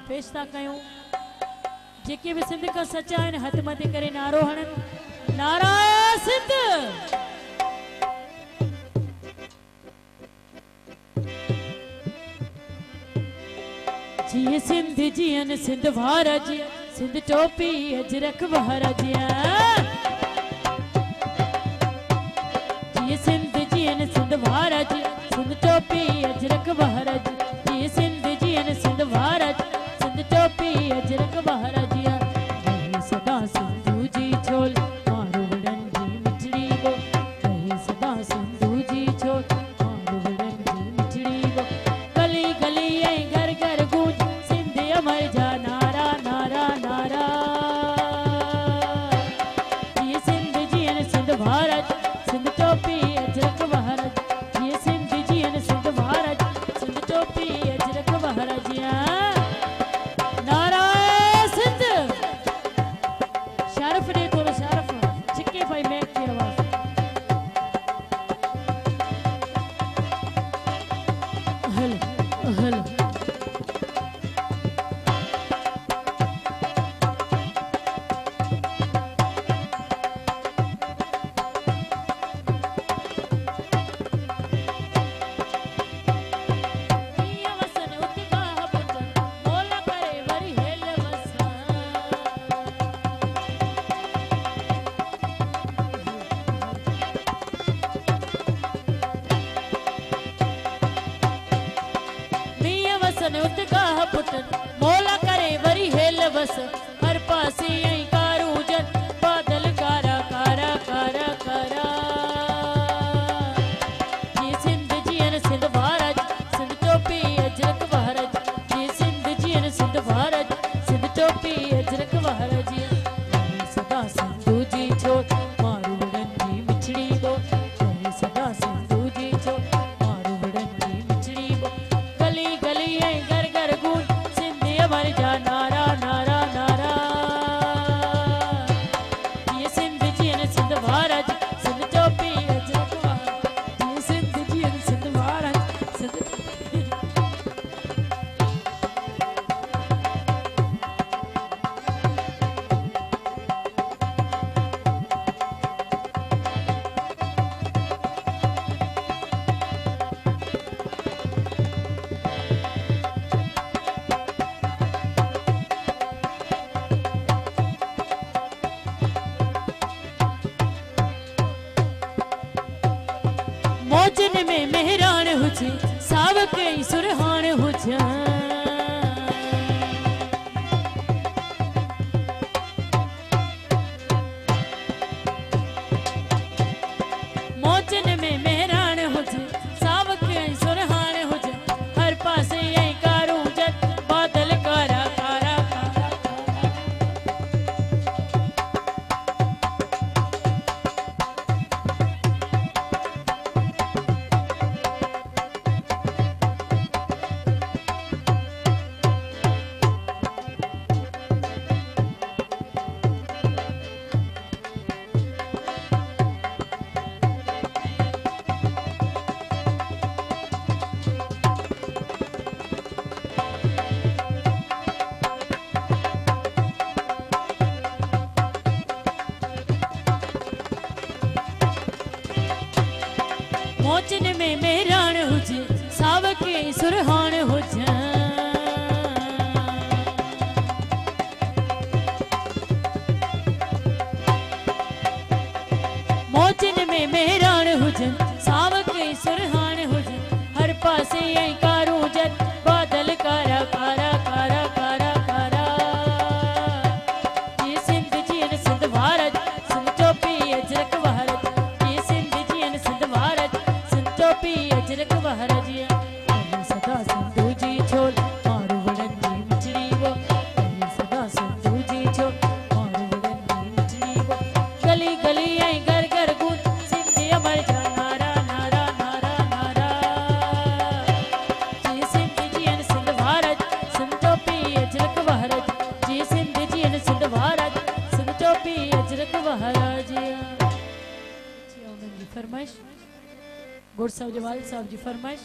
पेश था कयूं। जेके भी सिंध का सच्चा आहिनि हथ मथे करे नारो हणनि, नारा सिंध। जिए सिंध जियन सिंध वारा जिया, सिंध टोपी अजरक बहारा जिया। जिए सिंध जियन सिंध वारा जिया, सिंध टोपी अजरक बहारा जिया। जिए सिंध जियन सिंध वारा जिया, सिंध टोपी अजरक बहारा जिया। रहे सदा सिंधू जी छोल मारो वड़न जी मिठड़ी वो। रहे सदा सिंधू जी छोल मारो वड़न जी मिठड़ी वो। गली गली ऐं घर घर गूंज सिंध अमर जा नारा नारा नारा। जिए सिंध जियन सिंध वारा जिया, सिंध टोपी अजरक बहारा जिया। जिए सिंध जियन सिंध वारा जिया, सिंध टोपी अजरक बहारा जिया। नारा सिंध। शरफ ने थोड़ा शरफ छिके भाई मैक की आवाज। हल हल मिया वसन उतगा पुट मोल करे वरी हेल वसन। मिया वसन उतगा पुट मोल करे वरी हेल वस। हर पासे ऐं कारू जन बादल कारा कारा कारा कारा। जिए सिंध जियन सिंध वारा जिया, सिंध टोपी अजरक बहारा जिया। जिए सिंध जियन सिंध वारा जिया, सिंध टोपी अजरक बहारा जिया। रहे सदा सिंधू जी छोल मारू वड़न जी मिठड़ी वो। रहे सदा सिंधू जी छोल मारू वड़न जी मिठड़ी वो। गली गली ऐं घर घर गूंज सिंध अमर जा नारा नारा नारा। जिए सिंध जियन सिंध वारा जिया, सिंध टोपी अजरक बहारा जिया। जिए सिंध जियन सिंध वारा जिया, सिंध टोपी। मौजन में मेहरान हुजे, सावक ऐं सुरहान हुजां। मौजन में मेहरान हुजे, सावक ऐं सुरहान हुजां। हर पासे ऐं कारू जन बादल कारा कारा कारा कारा। मौजन में मेहरान हुजे, सावक ऐं सुरहान हुजां। मौजन में मेहरान हुजन, सावक ऐं सुरहान हुजन। हर पासे ऐं कारू जन बादल कारा कारा कारा कारा कारा। जिए सिंध जियन सिंध वारा जिया, सिंध टोपी अजरक बहारा जिया। जिए सिंध जियन सिंध वारा जिया, सिंध टोपी अजरक बहारा जिया। रहे सदा सिंधू जी छोल मारू वड़न जी मिठड़ी वो। रहे सदा सिंधू जी छोल मारू वड़न जी मिठड़ी वो। गली गली ऐं घर घर गूंज सिंध अमर जा नारा नारा नारा नारा। जिए सिंध जियन सिंध वारा जिया, सिंध टोपी अजरक बहारा जिया। जिए सिंध जियन सिंध वारा जिया, सिंध टोपी अजरक बहारा जिया। उन्हनि जी फरमाइश गुड़ साहब जवाल साहब जी फरमाइश।